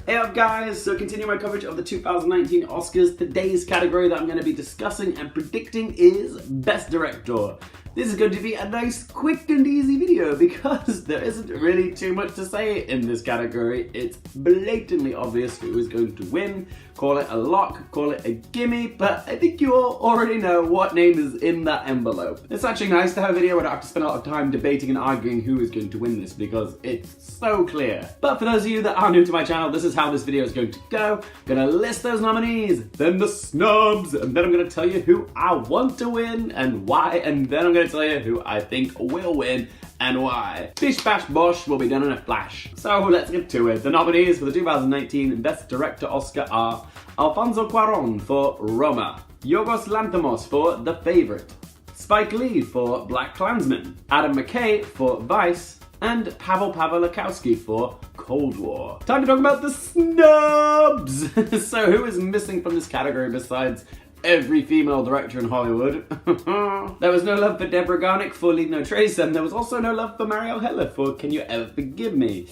Hey up guys, so continuing my coverage of the 2019 Oscars, today's category that I'm going to be discussing and predicting is Best Director. This is going to be a nice, quick and easy video because there isn't really too much to say in this category. It's blatantly obvious who is going to win. Call it a lock, call it a gimme, but I think you all already know what name is in that envelope. It's actually nice to have a video where I don't have to spend a lot of time debating and arguing who is going to win this because it's so clear. But for those of you that are new to my channel, this is how this video is going to go. I'm gonna list those nominees, then the snubs, and then I'm gonna tell you who I want to win and why, and then I'm gonna tell you who I think will win and why. Bish bash bosh will be done in a flash. So let's get to it. The nominees for the 2019 Best Director Oscar are Alfonso Cuarón for Roma, Yorgos Lanthimos for The Favourite, Spike Lee for BlacKkKlansman, Adam McKay for Vice, and Pawel Pawlikowski for Cold War. Time to talk about the snubs! So who is missing from this category besides every female director in Hollywood? There was no love for Deborah Garnick for Leave No Trace, and there was also no love for Marielle Heller for Can You Ever Forgive Me?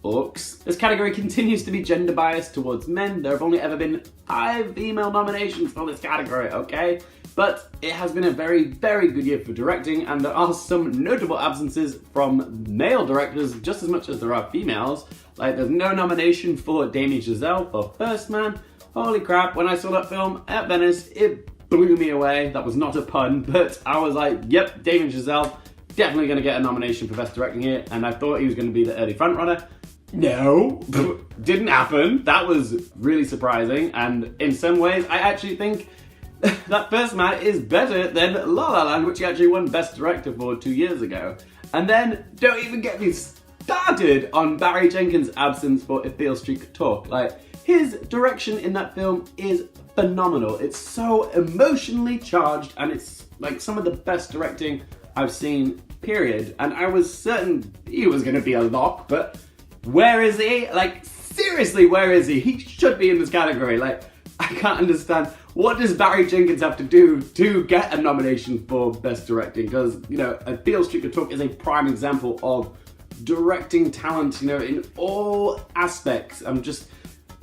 Oops. This category continues to be gender biased towards men. There have only ever been 5 female nominations for this category, okay? But it has been a very, very good year for directing, and there are some notable absences from male directors just as much as there are females. Like, there's no nomination for Damien Chazelle for First Man. Holy crap, when I saw that film at Venice, it blew me away. That was not a pun, but I was like, yep, Damien Chazelle, definitely gonna get a nomination for Best Directing here, and I thought he was gonna be the early frontrunner. No, didn't happen. That was really surprising, and in some ways, I actually think that First Man is better than La La Land, which he actually won Best Director for 2 years ago. And then, don't even get me started on Barry Jenkins' absence for If Beale Street Could Talk. Like, his direction in that film is phenomenal. It's so emotionally charged, and it's like some of the best directing I've seen, period. And I was certain he was gonna be a lock, but where is he? Like, seriously, where is he? He should be in this category. Like, I can't understand. What does Barry Jenkins have to do to get a nomination for Best Directing? Because, you know, If Beale Street Could Talk is a prime example of directing talent, you know, in all aspects.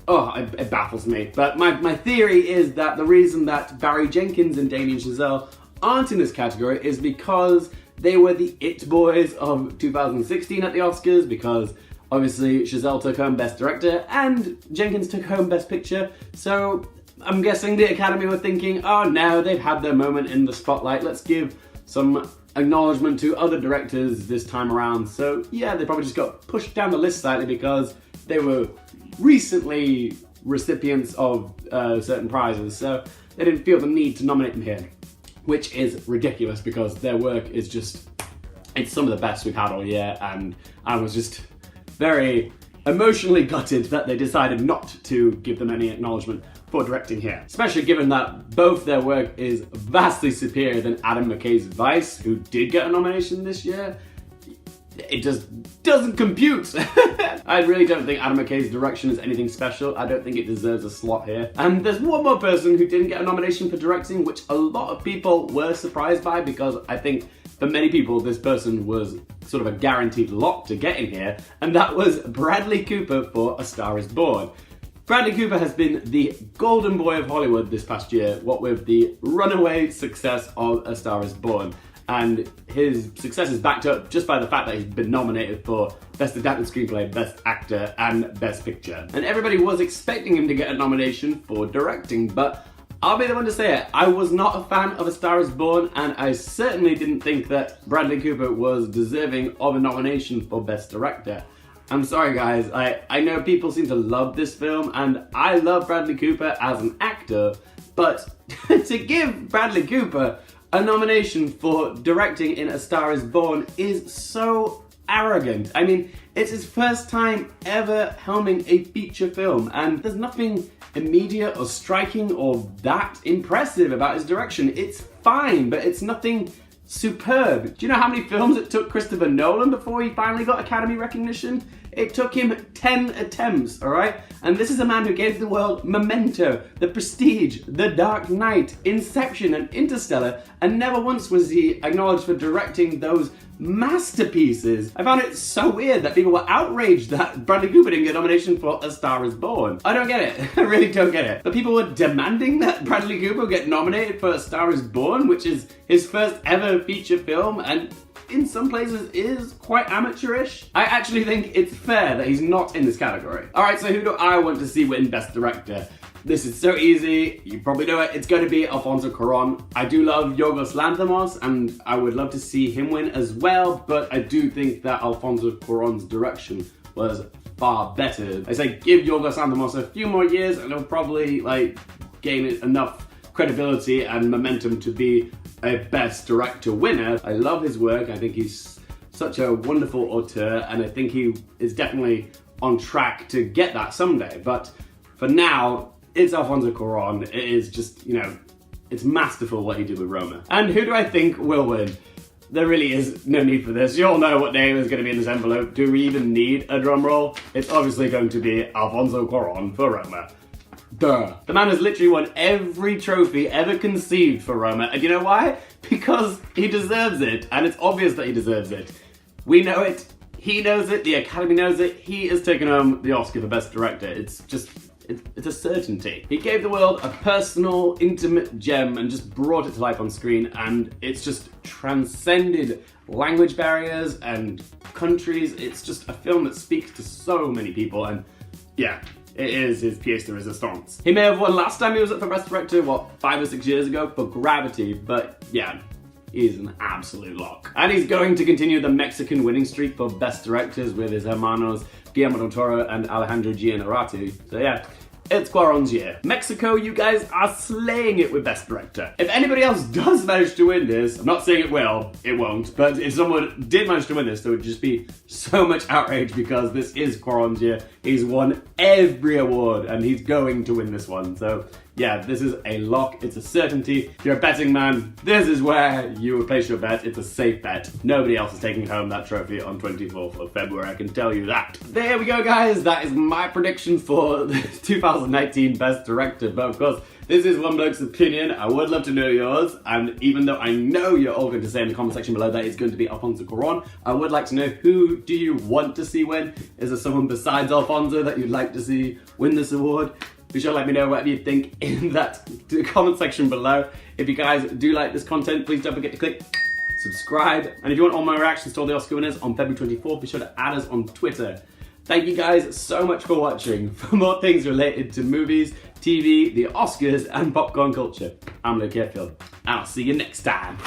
It baffles me. But my theory is that the reason that Barry Jenkins and Damien Chazelle aren't in this category is because they were the it boys of 2016 at the Oscars, because obviously Chazelle took home Best Director and Jenkins took home Best Picture. So I'm guessing the Academy were thinking, oh no, they've had their moment in the spotlight, let's give some acknowledgement to other directors this time around. So yeah, they probably just got pushed down the list slightly because they were recently recipients of certain prizes, so they didn't feel the need to nominate them here, which is ridiculous because their work is just, it's some of the best we've had all year, and I was just very emotionally gutted that they decided not to give them any acknowledgement for directing here, especially given that both their work is vastly superior than Adam McKay's Vice, who did get a nomination this year. It just doesn't compute. I really don't think Adam McKay's direction is anything special. I don't think it deserves a slot here. And there's one more person who didn't get a nomination for directing, which a lot of people were surprised by, because I think for many people this person was sort of a guaranteed lock to get in here, and that was Bradley Cooper for A Star Is Born. Bradley Cooper has been the golden boy of Hollywood this past year, what with the runaway success of A Star Is Born. And his success is backed up just by the fact that he's been nominated for Best Adapted Screenplay, Best Actor, and Best Picture. And everybody was expecting him to get a nomination for directing, but I'll be the one to say it, I was not a fan of A Star Is Born, and I certainly didn't think that Bradley Cooper was deserving of a nomination for Best Director. I'm sorry guys, I know people seem to love this film, and I love Bradley Cooper as an actor, but to give Bradley Cooper a nomination for directing in A Star Is Born is so arrogant. I mean, it's his first time ever helming a feature film, and there's nothing immediate or striking or that impressive about his direction. It's fine, but it's nothing superb. Do you know how many films it took Christopher Nolan before he finally got Academy recognition? It took him 10 attempts, alright? And this is a man who gave the world Memento, The Prestige, The Dark Knight, Inception, and Interstellar, and never once was he acknowledged for directing those masterpieces. I found it so weird that people were outraged that Bradley Cooper didn't get a nomination for A Star Is Born. I don't get it. I really don't get it. But people were demanding that Bradley Cooper get nominated for A Star Is Born, which is his first ever feature film, and in some places is quite amateurish. I actually think it's fair that he's not in this category. Alright, so who do I want to see win Best Director? This is so easy, you probably know it. It's going to be Alfonso Cuarón. I do love Yorgos Lanthimos, and I would love to see him win as well, but I do think that Alfonso Cuarón's direction was far better. I say give Yorgos Lanthimos a few more years and he'll probably gain enough credibility and momentum to be a Best Director winner. I love his work. I think he's such a wonderful auteur, and I think he is definitely on track to get that someday. But for now, it's Alfonso Cuarón. It is just, it's masterful what he did with Roma. And who do I think will win? There really is no need for this. You all know what name is going to be in this envelope. Do we even need a drum roll? It's obviously going to be Alfonso Cuarón for Roma. Duh. The man has literally won every trophy ever conceived for Roma, and you know why? Because he deserves it, and it's obvious that he deserves it. We know it, he knows it, the Academy knows it, he is taking home the Oscar for Best Director. It's a certainty. He gave the world a personal, intimate gem and just brought it to life on screen, and it's just transcended language barriers and countries. It's just a film that speaks to so many people, and yeah, it is his pièce de résistance. He may have won last time he was up for Best Director, 5 or 6 years ago, for Gravity, but yeah, he's an absolute lock. And he's going to continue the Mexican winning streak for Best Directors with his hermanos Guillermo del Toro and Alejandro Inarritu. So yeah, it's Cuarón's year. Mexico, you guys are slaying it with Best Director. If anybody else does manage to win this, I'm not saying it will, it won't, but if someone did manage to win this, there would just be so much outrage because this is Cuarón's year. He's won every award and he's going to win this one. So yeah, this is a lock, it's a certainty. If you're a betting man, this is where you would place your bet. It's a safe bet. Nobody else is taking home that trophy on 24th of February, I can tell you that. There we go, guys. That is my prediction for the 2019 Best Director. But of course, this is one bloke's opinion. I would love to know yours. And even though I know you're all going to say in the comment section below that it's going to be Alfonso Cuarón, I would like to know, who do you want to see win? Is there someone besides Alfonso that you'd like to see win this award? Be sure to let me know whatever you think in that comment section below. If you guys do like this content, please don't forget to click subscribe. And if you want all my reactions to all the Oscar winners on February 24th, be sure to add us on Twitter. Thank you guys so much for watching. For more things related to movies, TV, the Oscars, and popcorn culture, I'm Hearfield, and I'll see you next time.